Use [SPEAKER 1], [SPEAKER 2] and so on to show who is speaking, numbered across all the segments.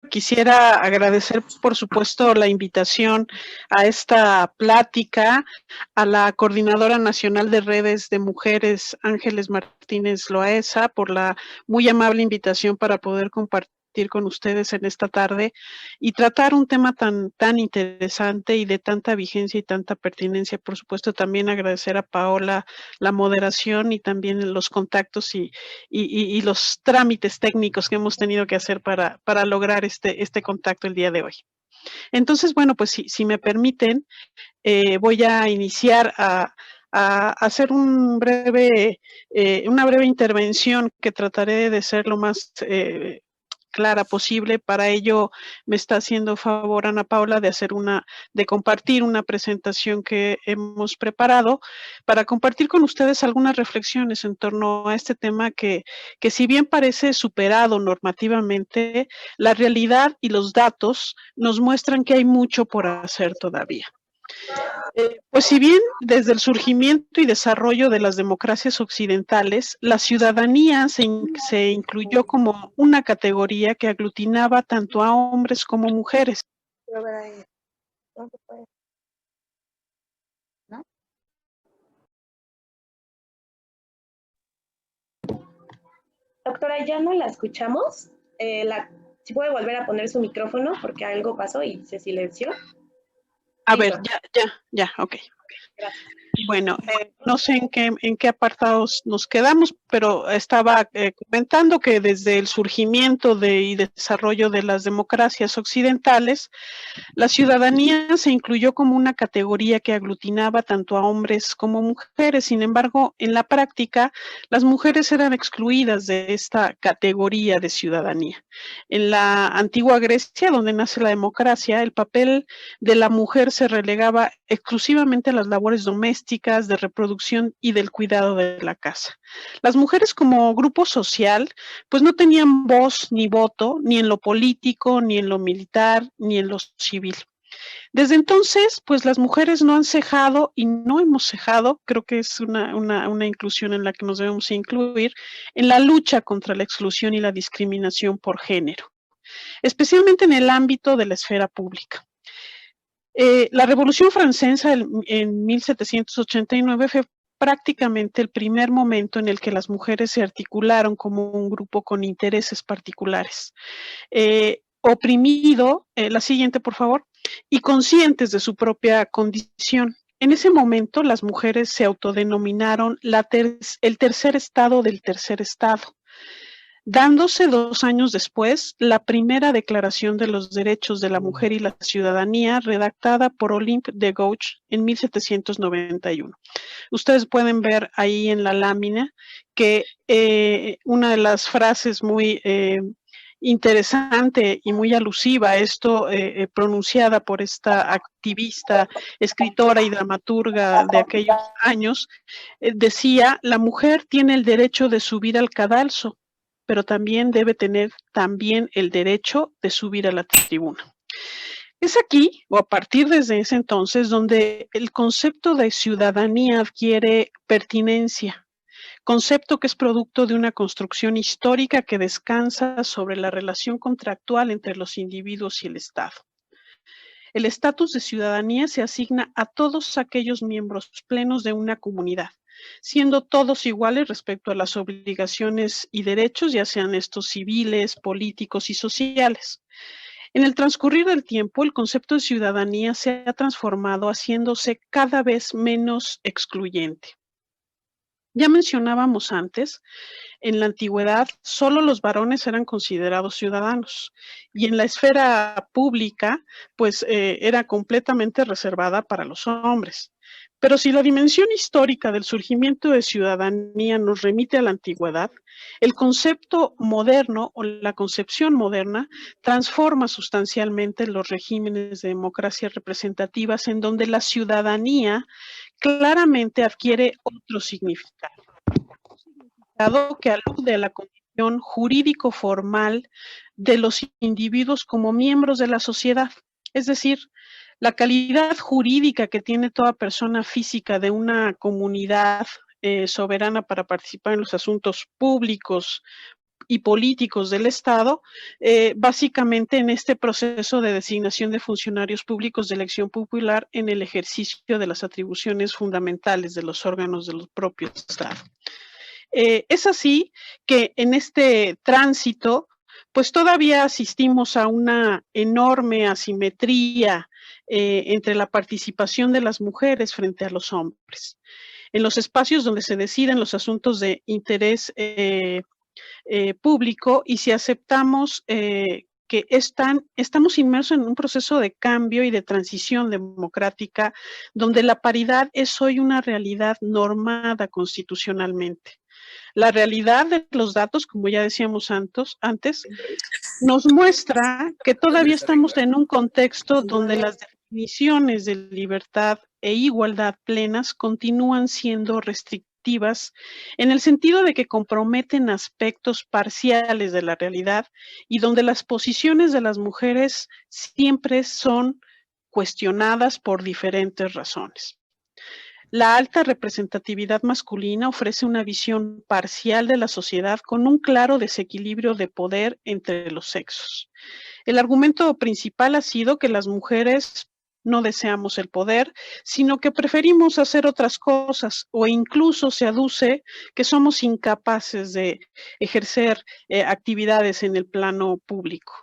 [SPEAKER 1] quisiera agradecer, por supuesto, la invitación a esta plática a la Coordinadora Nacional de Redes de Mujeres, Ángeles Martínez Loaesa, por la muy amable invitación para poder compartir con ustedes en esta tarde y tratar un tema tan interesante y de tanta vigencia y tanta pertinencia. Por supuesto, también agradecer a Paola la moderación y también los contactos y los trámites técnicos que hemos tenido que hacer para lograr este contacto el día de hoy. Entonces, bueno, pues si me permiten, voy a iniciar a hacer una breve intervención que trataré de ser lo más clara posible. Para ello me está haciendo favor Ana Paula de compartir una presentación que hemos preparado para compartir con ustedes algunas reflexiones en torno a este tema que si bien parece superado normativamente, la realidad y los datos nos muestran que hay mucho por hacer todavía. Pues si bien desde el surgimiento y desarrollo de las democracias occidentales, la ciudadanía se incluyó como una categoría que aglutinaba tanto a hombres como mujeres.
[SPEAKER 2] ¿No? Doctora, ya no la escuchamos. Si puede volver a poner su micrófono porque algo pasó y se silenció.
[SPEAKER 1] A ver, ya, ok.
[SPEAKER 2] Gracias.
[SPEAKER 1] Bueno, no sé en qué apartados nos quedamos, pero estaba comentando que desde el surgimiento y desarrollo de las democracias occidentales, la ciudadanía se incluyó como una categoría que aglutinaba tanto a hombres como mujeres. Sin embargo, en la práctica, las mujeres eran excluidas de esta categoría de ciudadanía. En la antigua Grecia, donde nace la democracia, el papel de la mujer se relegaba exclusivamente a las labores domésticas, de reproducción y del cuidado de la casa. Las mujeres como grupo social, pues no tenían voz ni voto, ni en lo político, ni en lo militar, ni en lo civil. Desde entonces, pues las mujeres no han cejado y no hemos cejado, creo que es una inclusión en la que nos debemos incluir, en la lucha contra la exclusión y la discriminación por género, especialmente en el ámbito de la esfera pública. La Revolución Francesa en 1789 fue prácticamente el primer momento en el que las mujeres se articularon como un grupo con intereses particulares. Oprimido, la siguiente por favor, y conscientes de su propia condición. En ese momento las mujeres se autodenominaron el tercer estado del tercer estado, dándose 2 años después la primera Declaración de los Derechos de la Mujer y la Ciudadanía, redactada por Olympe de Gouges en 1791. Ustedes pueden ver ahí en la lámina que una de las frases muy interesante y muy alusiva, esto pronunciada por esta activista, escritora y dramaturga de aquellos años, decía: la mujer tiene el derecho de subir al cadalso, pero también debe tener el derecho de subir a la tribuna. Es aquí, o a partir desde ese entonces, donde el concepto de ciudadanía adquiere pertinencia, concepto que es producto de una construcción histórica que descansa sobre la relación contractual entre los individuos y el Estado. El estatus de ciudadanía se asigna a todos aquellos miembros plenos de una comunidad, siendo todos iguales respecto a las obligaciones y derechos, ya sean estos civiles, políticos y sociales. En el transcurrir del tiempo, el concepto de ciudadanía se ha transformado, haciéndose cada vez menos excluyente. Ya mencionábamos antes, en la antigüedad solo los varones eran considerados ciudadanos y en la esfera pública pues era completamente reservada para los hombres. Pero si la dimensión histórica del surgimiento de ciudadanía nos remite a la antigüedad, el concepto moderno o la concepción moderna transforma sustancialmente los regímenes de democracia representativas en donde la ciudadanía claramente adquiere otro significado que alude a la condición jurídico-formal de los individuos como miembros de la sociedad, es decir, la calidad jurídica que tiene toda persona física de una comunidad soberana para participar en los asuntos públicos y políticos del Estado, básicamente en este proceso de designación de funcionarios públicos de elección popular en el ejercicio de las atribuciones fundamentales de los órganos de los propios Estados. Es así que en este tránsito, pues todavía asistimos a una enorme asimetría entre la participación de las mujeres frente a los hombres. En los espacios donde se deciden los asuntos de interés público, y si aceptamos que estamos inmersos en un proceso de cambio y de transición democrática, donde la paridad es hoy una realidad normada constitucionalmente. La realidad de los datos, como ya decíamos antes, nos muestra que todavía estamos en un contexto donde las definiciones de libertad e igualdad plenas continúan siendo restrictivas en el sentido de que comprometen aspectos parciales de la realidad y donde las posiciones de las mujeres siempre son cuestionadas por diferentes razones. La alta representatividad masculina ofrece una visión parcial de la sociedad con un claro desequilibrio de poder entre los sexos. El argumento principal ha sido que las mujeres no deseamos el poder, sino que preferimos hacer otras cosas, o incluso se aduce que somos incapaces de ejercer actividades en el plano público.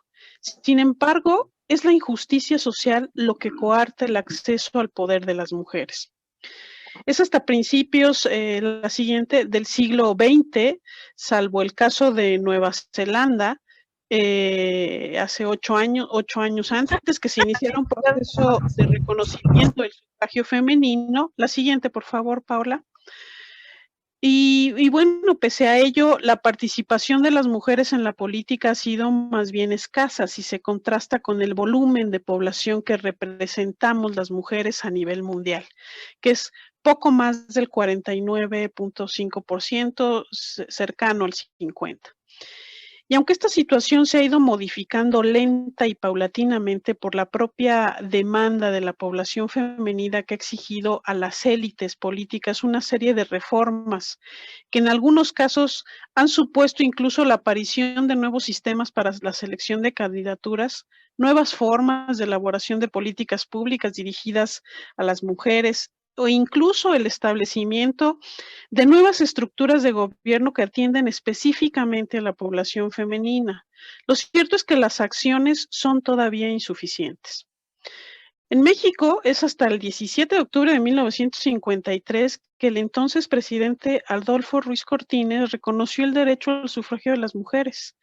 [SPEAKER 1] Sin embargo, es la injusticia social lo que coarta el acceso al poder de las mujeres. Es hasta principios, la siguiente, del siglo XX, salvo el caso de Nueva Zelanda, hace 8 años antes que se iniciara un proceso de reconocimiento del sufragio femenino. La siguiente, por favor, Paula. Y bueno, pese a ello, la participación de las mujeres en la política ha sido más bien escasa si se contrasta con el volumen de población que representamos las mujeres a nivel mundial, que es poco más del 49.5%, cercano al 50%. Y aunque esta situación se ha ido modificando lenta y paulatinamente por la propia demanda de la población femenina que ha exigido a las élites políticas una serie de reformas que en algunos casos han supuesto incluso la aparición de nuevos sistemas para la selección de candidaturas, nuevas formas de elaboración de políticas públicas dirigidas a las mujeres, o incluso el establecimiento de nuevas estructuras de gobierno que atienden específicamente a la población femenina. Lo cierto es que las acciones son todavía insuficientes. En México es hasta el 17 de octubre de 1953 que el entonces presidente Adolfo Ruiz Cortines reconoció el derecho al sufragio de las mujeres.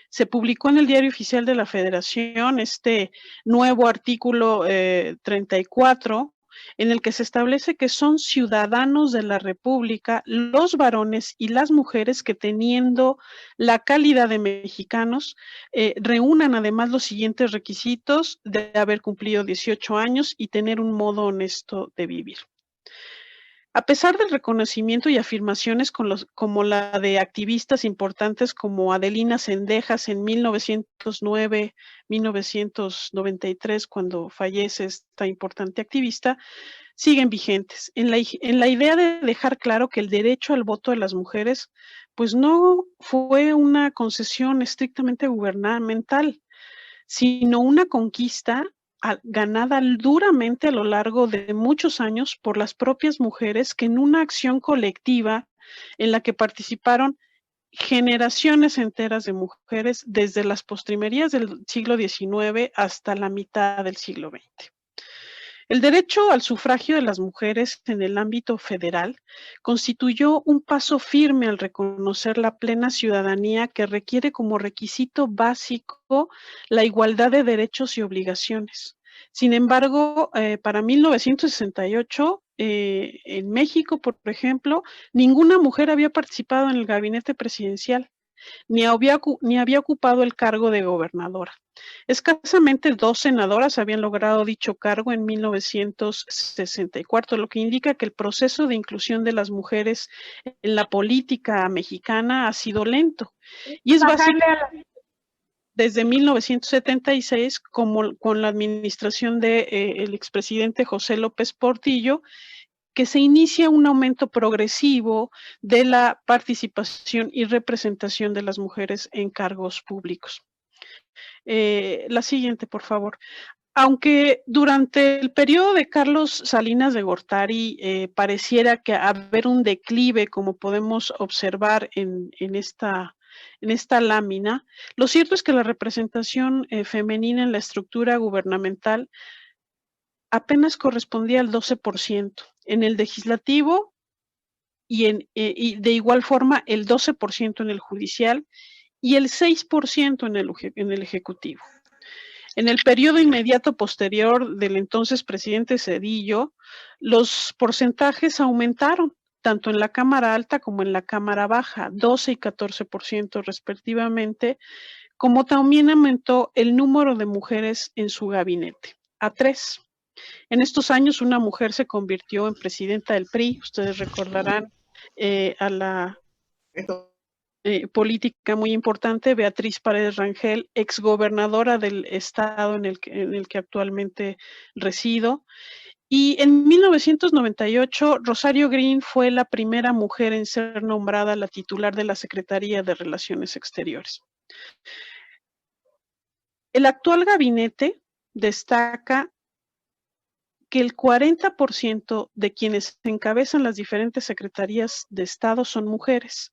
[SPEAKER 1] Se publicó en el Diario Oficial de la Federación este nuevo artículo 34, en el que se establece que son ciudadanos de la República los varones y las mujeres que, teniendo la calidad de mexicanos, reúnan además los siguientes requisitos: de haber cumplido 18 años y tener un modo honesto de vivir. A pesar del reconocimiento y afirmaciones como la de activistas importantes como Adelina Zendejas en 1909-1993, cuando fallece esta importante activista, siguen vigentes en la idea de dejar claro que el derecho al voto de las mujeres pues no fue una concesión estrictamente gubernamental, sino una conquista ganada duramente a lo largo de muchos años por las propias mujeres, que en una acción colectiva en la que participaron generaciones enteras de mujeres desde las postrimerías del siglo XIX hasta la mitad del siglo XX. El derecho al sufragio de las mujeres en el ámbito federal constituyó un paso firme al reconocer la plena ciudadanía que requiere como requisito básico la igualdad de derechos y obligaciones. Sin embargo, para 1968, en México, por ejemplo, ninguna mujer había participado en el gabinete presidencial, ni había ocupado el cargo de gobernadora. Escasamente 2 senadoras habían logrado dicho cargo en 1964, lo que indica que el proceso de inclusión de las mujeres en la política mexicana ha sido lento. Y es básicamente desde 1976, como con la administración del expresidente José López Portillo, que se inicia un aumento progresivo de la participación y representación de las mujeres en cargos públicos. La siguiente, por favor. Aunque durante el periodo de Carlos Salinas de Gortari pareciera que haber un declive, como podemos observar en esta lámina, lo cierto es que la representación femenina en la estructura gubernamental apenas correspondía al 12%. En el legislativo y de igual forma el 12% en el judicial y el 6% en el ejecutivo. En el periodo inmediato posterior del entonces presidente Zedillo, los porcentajes aumentaron, tanto en la Cámara Alta como en la Cámara Baja, 12 y 14% respectivamente, como también aumentó el número de mujeres en su gabinete, a 3. En estos años, una mujer se convirtió en presidenta del PRI. Ustedes recordarán a la política muy importante, Beatriz Paredes Rangel, exgobernadora del estado en el que actualmente resido. Y en 1998, Rosario Green fue la primera mujer en ser nombrada la titular de la Secretaría de Relaciones Exteriores. El actual gabinete destaca que el 40% de quienes encabezan las diferentes secretarías de Estado son mujeres.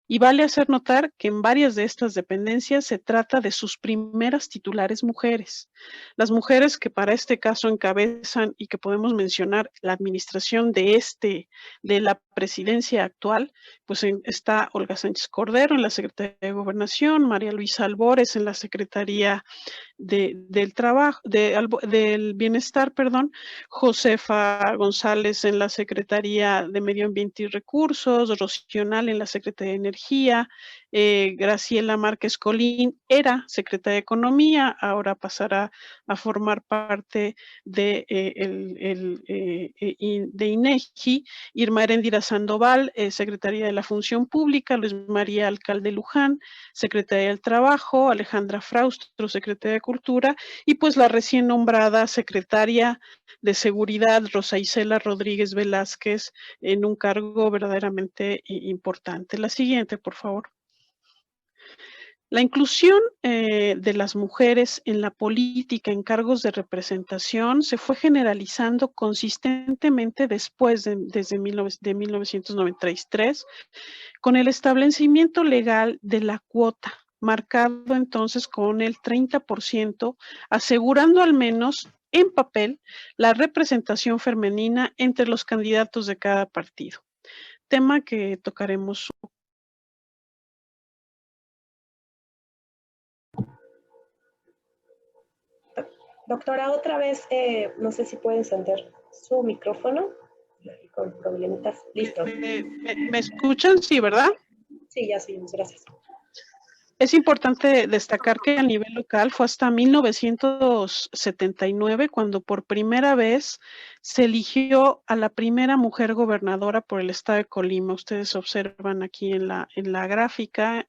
[SPEAKER 1] Y vale hacer notar que en varias de estas dependencias se trata de sus primeras titulares mujeres. Las mujeres que para este caso encabezan y que podemos mencionar la administración de la presidencia actual, pues está Olga Sánchez Cordero en la Secretaría de Gobernación, María Luisa Albores en la Secretaría del Trabajo, del Bienestar, perdón, Josefa González en la Secretaría de Medio Ambiente y Recursos, Rocional en la Secretaría de Energía, Graciela Márquez Colín era secretaria de Economía, ahora pasará a formar parte de INEGI, Irma Heréndira Sandoval, Secretaría de la Función Pública, Luis María Alcalde Luján, Secretaría del Trabajo, Alejandra Fraustro, Secretaria de Cultura, y pues la recién nombrada Secretaria de Seguridad, Rosa Isela Rodríguez Velázquez, en un cargo verdaderamente importante. La siguiente, por favor. La inclusión de las mujeres en la política, en cargos de representación, se fue generalizando consistentemente desde 1993, con el establecimiento legal de la cuota, marcado entonces con el 30%, asegurando al menos en papel la representación femenina entre los candidatos de cada partido. Tema que tocaremos.
[SPEAKER 2] Doctora, otra vez, no sé si puede encender su micrófono. Con problemitas. Listo.
[SPEAKER 1] ¿Me escuchan? Sí, ¿verdad?
[SPEAKER 2] Sí, ya seguimos. Gracias.
[SPEAKER 1] Es importante destacar que a nivel local fue hasta 1979 cuando por primera vez se eligió a la primera mujer gobernadora por el estado de Colima. Ustedes observan aquí en la gráfica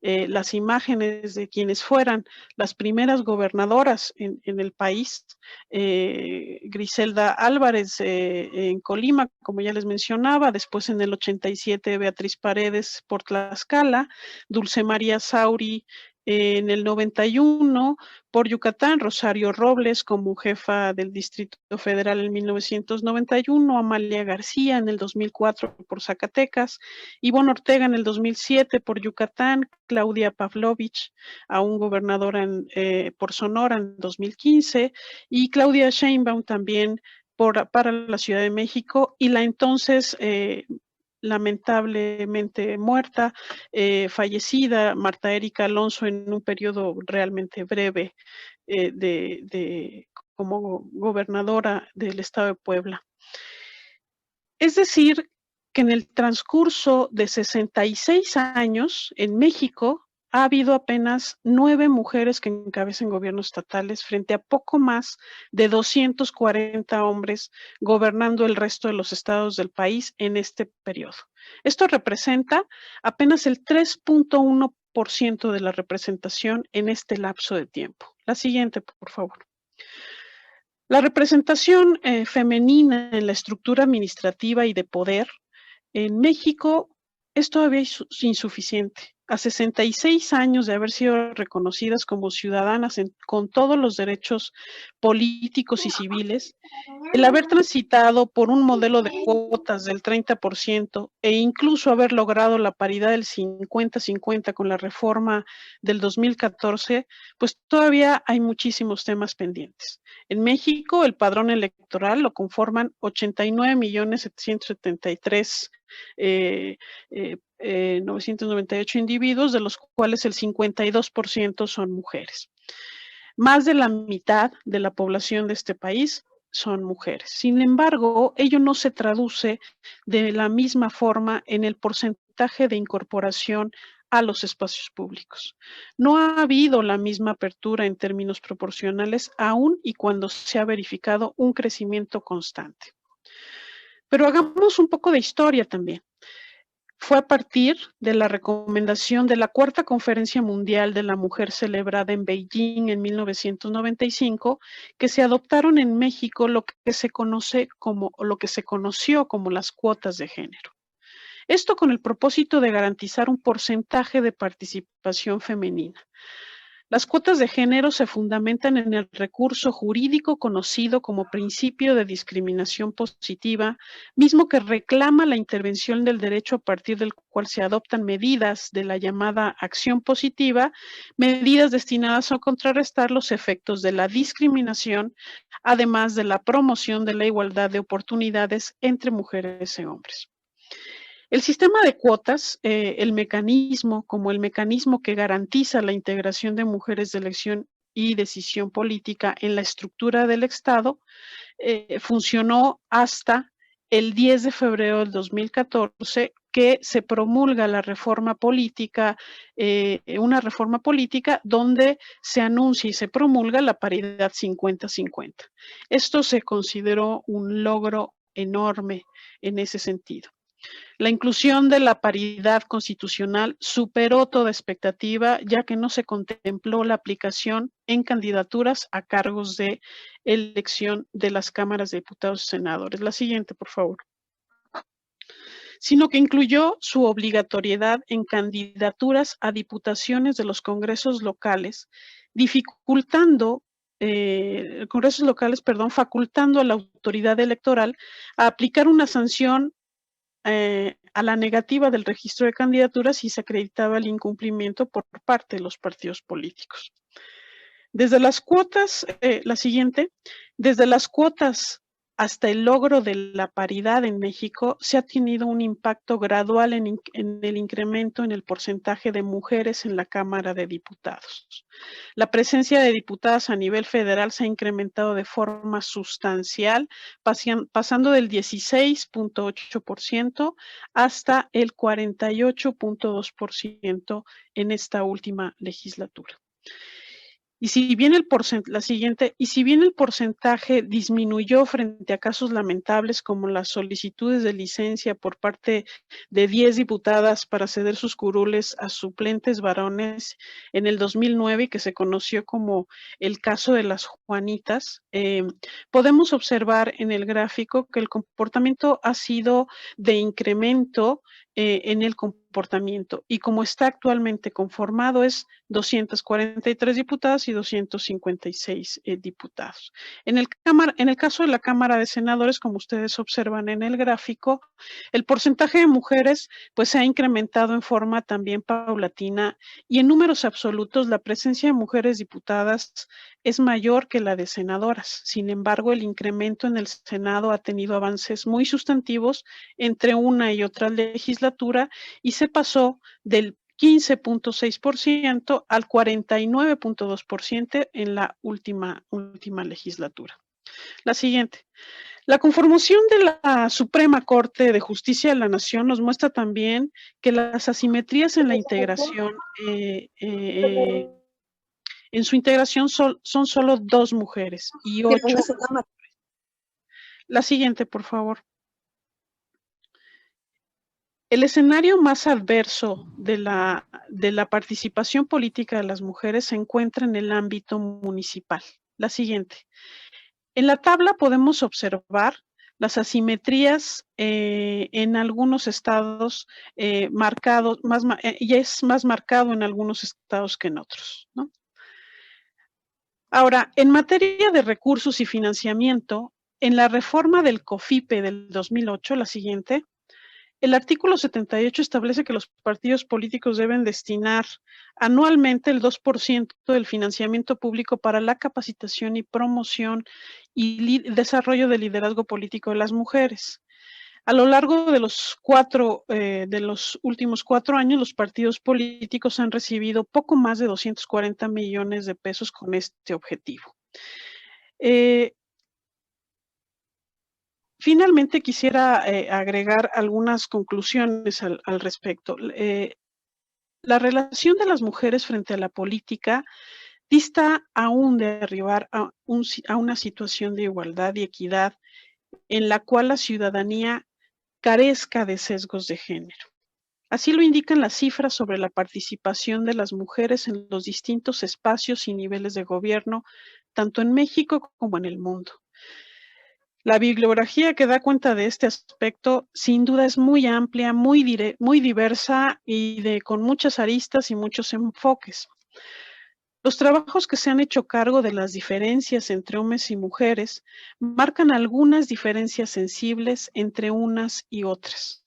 [SPEAKER 1] las imágenes de quienes fueran las primeras gobernadoras en el país. Griselda Álvarez en Colima, como ya les mencionaba, después en el 87 Beatriz Paredes por Tlaxcala, Dulce María Sauri en el 91, por Yucatán, Rosario Robles como jefa del Distrito Federal en 1991, Amalia García en el 2004 por Zacatecas, Ivonne Ortega en el 2007 por Yucatán, Claudia Pavlovich, aún gobernadora por Sonora en 2015, y Claudia Sheinbaum también para la Ciudad de México, y la entonces lamentablemente muerta, fallecida, Marta Erika Alonso en un periodo realmente breve como gobernadora del estado de Puebla. Es decir, que en el transcurso de 66 años en México ha habido apenas 9 mujeres que encabezan gobiernos estatales frente a poco más de 240 hombres gobernando el resto de los estados del país en este periodo. Esto representa apenas el 3.1% de la representación en este lapso de tiempo. La siguiente, por favor. La representación femenina en la estructura administrativa y de poder en México es todavía insuficiente. A 66 años de haber sido reconocidas como ciudadanas con todos los derechos políticos y civiles, el haber transitado por un modelo de cuotas del 30% e incluso haber logrado la paridad del 50-50 con la reforma del 2014, pues todavía hay muchísimos temas pendientes. En México, el padrón electoral lo conforman 89.773.998 individuos, de los cuales el 52% son mujeres. Más de la mitad de la población de este país son mujeres. Sin embargo, ello no se traduce de la misma forma en el porcentaje de incorporación a los espacios públicos. No ha habido la misma apertura en términos proporcionales, aún y cuando se ha verificado un crecimiento constante. Pero hagamos un poco de historia también. Fue a partir de la recomendación de la Cuarta Conferencia Mundial de la Mujer celebrada en Beijing en 1995 que se adoptaron en México lo que se conoció como las cuotas de género. Esto con el propósito de garantizar un porcentaje de participación femenina. Las cuotas de género se fundamentan en el recurso jurídico conocido como principio de discriminación positiva, mismo que reclama la intervención del derecho a partir del cual se adoptan medidas de la llamada acción positiva, medidas destinadas a contrarrestar los efectos de la discriminación, además de la promoción de la igualdad de oportunidades entre mujeres y hombres. El sistema de cuotas, el mecanismo que garantiza la integración de mujeres de elección y decisión política en la estructura del Estado, funcionó hasta el 10 de febrero del 2014, que se promulga la reforma política, una reforma política donde se anuncia y se promulga la paridad 50-50. Esto se consideró un logro enorme en ese sentido. La inclusión de la paridad constitucional superó toda expectativa, ya que no se contempló la aplicación en candidaturas a cargos de elección de las cámaras de diputados y senadores. La siguiente, por favor. Sino que incluyó su obligatoriedad en candidaturas a diputaciones de los congresos locales, facultando a la autoridad electoral a aplicar una sanción a la negativa del registro de candidaturas si se acreditaba el incumplimiento por parte de los partidos políticos. Desde las cuotas, la siguiente, desde las cuotas hasta el logro de la paridad en México, se ha tenido un impacto gradual en el incremento en el porcentaje de mujeres en la Cámara de Diputados. La presencia de diputadas a nivel federal se ha incrementado de forma sustancial, pasando del 16.8% hasta el 48.2% en esta última legislatura. Y si bien el porcentaje disminuyó frente a casos lamentables como las solicitudes de licencia por parte de 10 diputadas para ceder sus curules a suplentes varones en el 2009, que se conoció como el caso de las Juanitas, podemos observar en el gráfico que el comportamiento ha sido de incremento en el comportamiento, y como está actualmente conformado es 243 diputadas y 256 diputados. En el caso de la Cámara de Senadores, como ustedes observan en el gráfico, el porcentaje de mujeres pues se ha incrementado en forma también paulatina, y en números absolutos la presencia de mujeres diputadas es mayor que la de senadoras. Sin embargo, el incremento en el Senado ha tenido avances muy sustantivos entre una y otra legislatura, y se pasó del 15.6% al 49.2% en la última legislatura. La siguiente. La conformación de la Suprema Corte de Justicia de la Nación nos muestra también que las asimetrías en la integración, en su integración son solo 2 mujeres y 8. La siguiente, por favor. El escenario más adverso de la participación política de las mujeres se encuentra en el ámbito municipal. La siguiente. En la tabla podemos observar las asimetrías en algunos estados marcados, y es más marcado en algunos estados que en otros, ¿no? Ahora, en materia de recursos y financiamiento, en la reforma del COFIPE del 2008, la siguiente, el artículo 78 establece que los partidos políticos deben destinar anualmente el 2% del financiamiento público para la capacitación y promoción y desarrollo del liderazgo político de las mujeres. A lo largo de los últimos 4 años, los partidos políticos han recibido poco más de 240 millones de pesos con este objetivo. Finalmente, quisiera agregar algunas conclusiones al respecto. La relación de las mujeres frente a la política dista aún de arribar a una situación de igualdad y equidad en la cual la ciudadanía carezca de sesgos de género. Así lo indican las cifras sobre la participación de las mujeres en los distintos espacios y niveles de gobierno, tanto en México como en el mundo. La bibliografía que da cuenta de este aspecto sin duda es muy amplia, muy diversa y con muchas aristas y muchos enfoques. Los trabajos que se han hecho cargo de las diferencias entre hombres y mujeres marcan algunas diferencias sensibles entre unas y otras,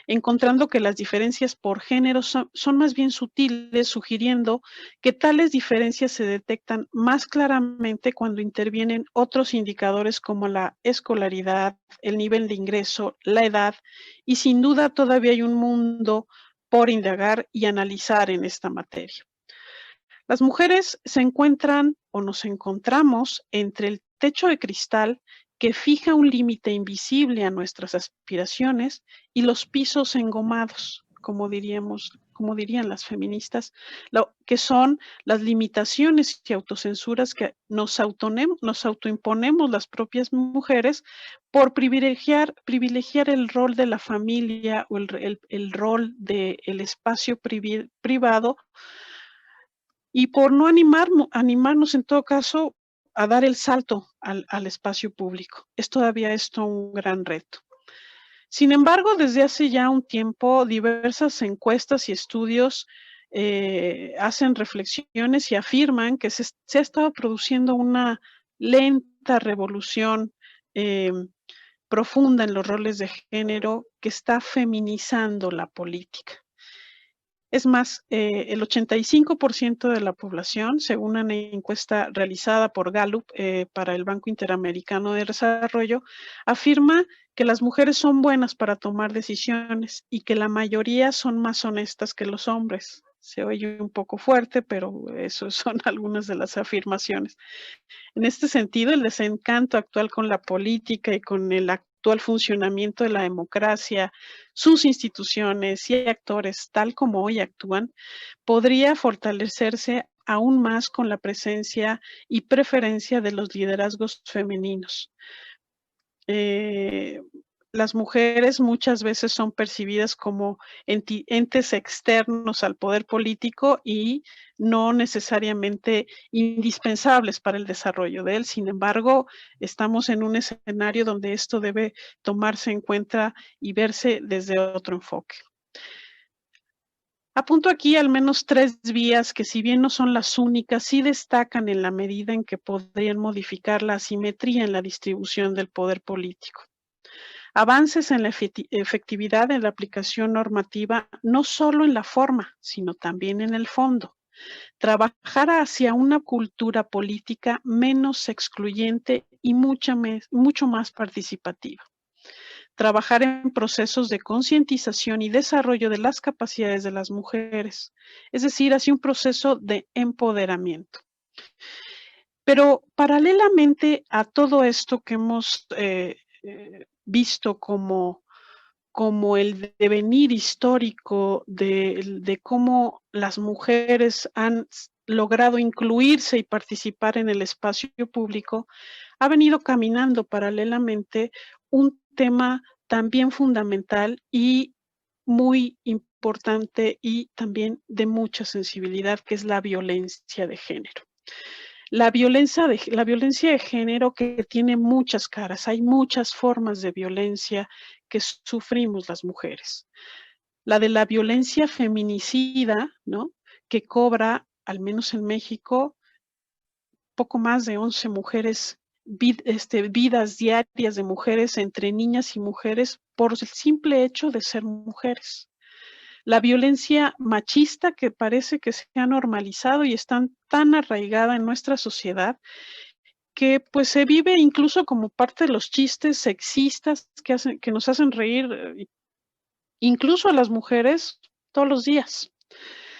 [SPEAKER 1] encontrando que las diferencias por género son más bien sutiles, sugiriendo que tales diferencias se detectan más claramente cuando intervienen otros indicadores como la escolaridad, el nivel de ingreso, la edad, y sin duda todavía hay un mundo por indagar y analizar en esta materia. Las mujeres se encuentran o nos encontramos entre el techo de cristal que fija un límite invisible a nuestras aspiraciones y los pisos engomados, como dirían las feministas, que son las limitaciones y autocensuras que nos autoimponemos las propias mujeres por privilegiar el rol de la familia o el rol del espacio privado y por no animarnos en todo caso a dar el salto al espacio público. Es todavía esto un gran reto. Sin embargo, desde hace ya un tiempo, diversas encuestas y estudios hacen reflexiones y afirman que se ha estado produciendo una lenta revolución profunda en los roles de género que está feminizando la política. Es más, el 85% de la población, según una encuesta realizada por Gallup para el Banco Interamericano de Desarrollo, afirma que las mujeres son buenas para tomar decisiones y que la mayoría son más honestas que los hombres. Se oye un poco fuerte, pero eso son algunas de las afirmaciones. En este sentido, el desencanto actual con la política y con el actual funcionamiento de la democracia, sus instituciones y actores, tal como hoy actúan, podría fortalecerse aún más con la presencia y preferencia de los liderazgos femeninos. Las mujeres muchas veces son percibidas como entes externos al poder político y no necesariamente indispensables para el desarrollo de él. Sin embargo, estamos en un escenario donde esto debe tomarse en cuenta y verse desde otro enfoque. Apunto aquí al menos 3 vías que, si bien no son las únicas, sí destacan en la medida en que podrían modificar la asimetría en la distribución del poder político. Avances en la efectividad de la aplicación normativa, no solo en la forma, sino también en el fondo. Trabajar hacia una cultura política menos excluyente y mucho más participativa. Trabajar en procesos de concientización y desarrollo de las capacidades de las mujeres, es decir, hacia un proceso de empoderamiento. Pero paralelamente a todo esto que hemos visto como el devenir histórico de cómo las mujeres han logrado incluirse y participar en el espacio público, ha venido caminando paralelamente un tema también fundamental y muy importante y también de mucha sensibilidad, que es la violencia de género. La violencia de género que tiene muchas caras, hay muchas formas de violencia que sufrimos las mujeres. La de la violencia feminicida, ¿no? Que cobra, al menos en México, poco más de 11 mujeres, vidas diarias de mujeres entre niñas y mujeres por el simple hecho de ser mujeres. La violencia machista que parece que se ha normalizado y está tan arraigada en nuestra sociedad que pues se vive incluso como parte de los chistes sexistas que nos hacen reír, incluso a las mujeres todos los días.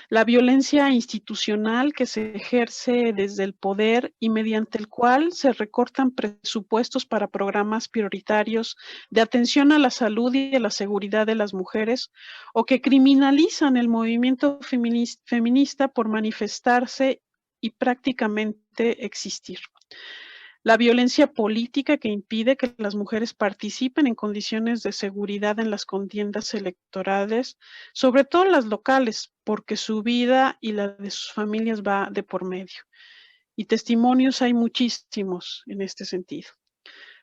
[SPEAKER 1] La violencia institucional que se ejerce desde el poder y mediante el cual se recortan presupuestos para programas prioritarios de atención a la salud y a la seguridad de las mujeres, o que criminalizan el movimiento feminista por manifestarse y prácticamente existir. La violencia política que impide que las mujeres participen en condiciones de seguridad en las contiendas electorales, sobre todo las locales, porque su vida y la de sus familias va de por medio. Y testimonios hay muchísimos en este sentido.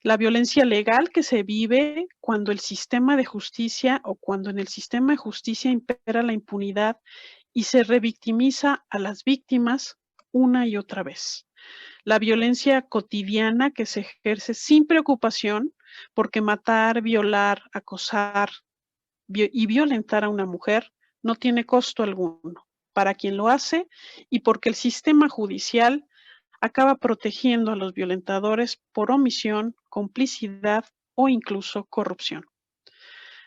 [SPEAKER 1] La violencia legal que se vive cuando el sistema de justicia o cuando en el sistema de justicia impera la impunidad y se revictimiza a las víctimas una y otra vez. La violencia cotidiana que se ejerce sin preocupación, porque matar, violar, acosar y violentar a una mujer no tiene costo alguno para quien lo hace y porque el sistema judicial acaba protegiendo a los violentadores por omisión, complicidad o incluso corrupción.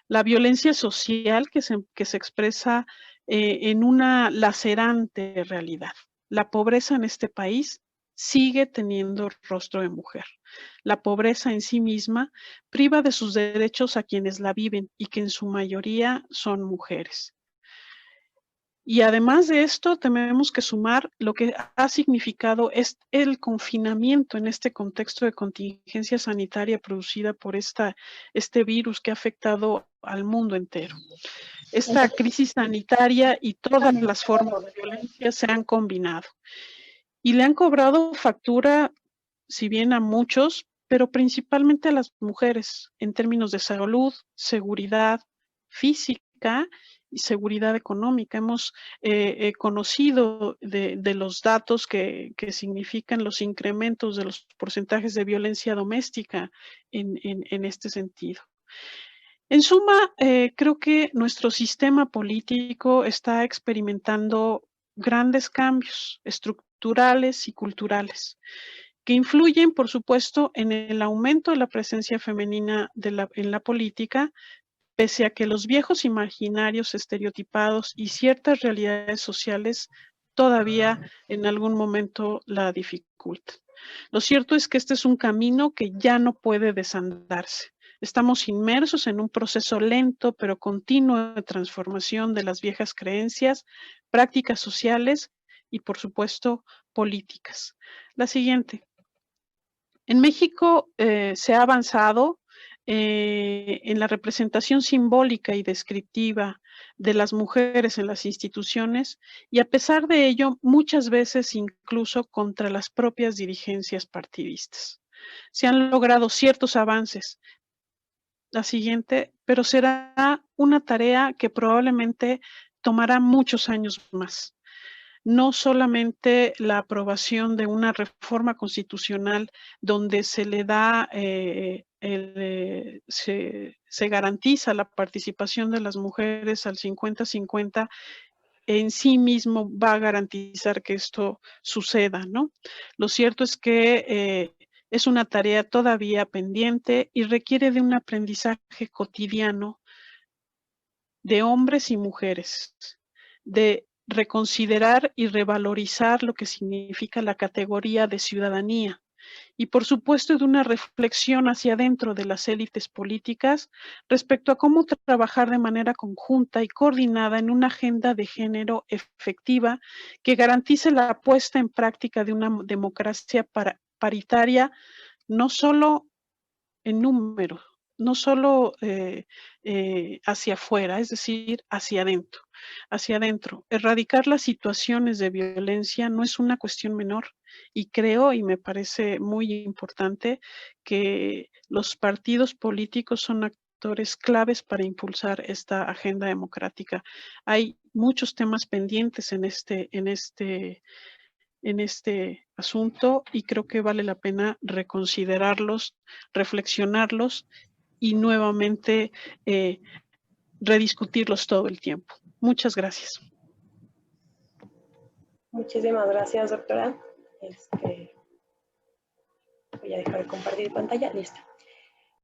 [SPEAKER 1] La violencia social que se expresa en una lacerante realidad. La pobreza en este país sigue teniendo rostro de mujer. La pobreza en sí misma priva de sus derechos a quienes la viven y que en su mayoría son mujeres. Y además de esto, tenemos que sumar lo que ha significado el confinamiento en este contexto de contingencia sanitaria producida por este virus que ha afectado al mundo entero. Esta crisis sanitaria y todas las formas de violencia se han combinado y le han cobrado factura, si bien a muchos, pero principalmente a las mujeres en términos de salud, seguridad física y seguridad económica. Hemos conocido de los datos que significan los incrementos de los porcentajes de violencia doméstica en este sentido. En suma, creo que nuestro sistema político está experimentando grandes cambios estructurales y culturales que influyen, por supuesto, en el aumento de la presencia femenina en la política, pese a que los viejos imaginarios estereotipados y ciertas realidades sociales todavía en algún momento la dificultan. Lo cierto es que este es un camino que ya no puede desandarse. Estamos inmersos en un proceso lento pero continuo de transformación de las viejas creencias, prácticas sociales y, por supuesto, políticas. La siguiente. En México se ha avanzado en la representación simbólica y descriptiva de las mujeres en las instituciones y a pesar de ello, muchas veces incluso contra las propias dirigencias partidistas. Se han logrado ciertos avances. La siguiente, pero será una tarea que probablemente tomará muchos años más. No solamente la aprobación de una reforma constitucional donde se le da, se garantiza la participación de las mujeres al 50-50, en sí mismo va a garantizar que esto suceda, ¿no? Lo cierto es que es una tarea todavía pendiente y requiere de un aprendizaje cotidiano de hombres y mujeres, de reconsiderar y revalorizar lo que significa la categoría de ciudadanía y por supuesto de una reflexión hacia adentro de las élites políticas respecto a cómo trabajar de manera conjunta y coordinada en una agenda de género efectiva que garantice la puesta en práctica de una democracia paritaria no solo en número, no solo hacia afuera, es decir, hacia adentro. hacia adentro. Erradicar las situaciones de violencia no es una cuestión menor y creo y me parece muy importante que los partidos políticos son actores claves para impulsar esta agenda democrática. Hay muchos temas pendientes en este asunto y creo que vale la pena reconsiderarlos, reflexionarlos y nuevamente rediscutirlos todo el tiempo. Muchas gracias.
[SPEAKER 2] Muchísimas gracias, doctora. Voy a dejar de compartir pantalla. Listo.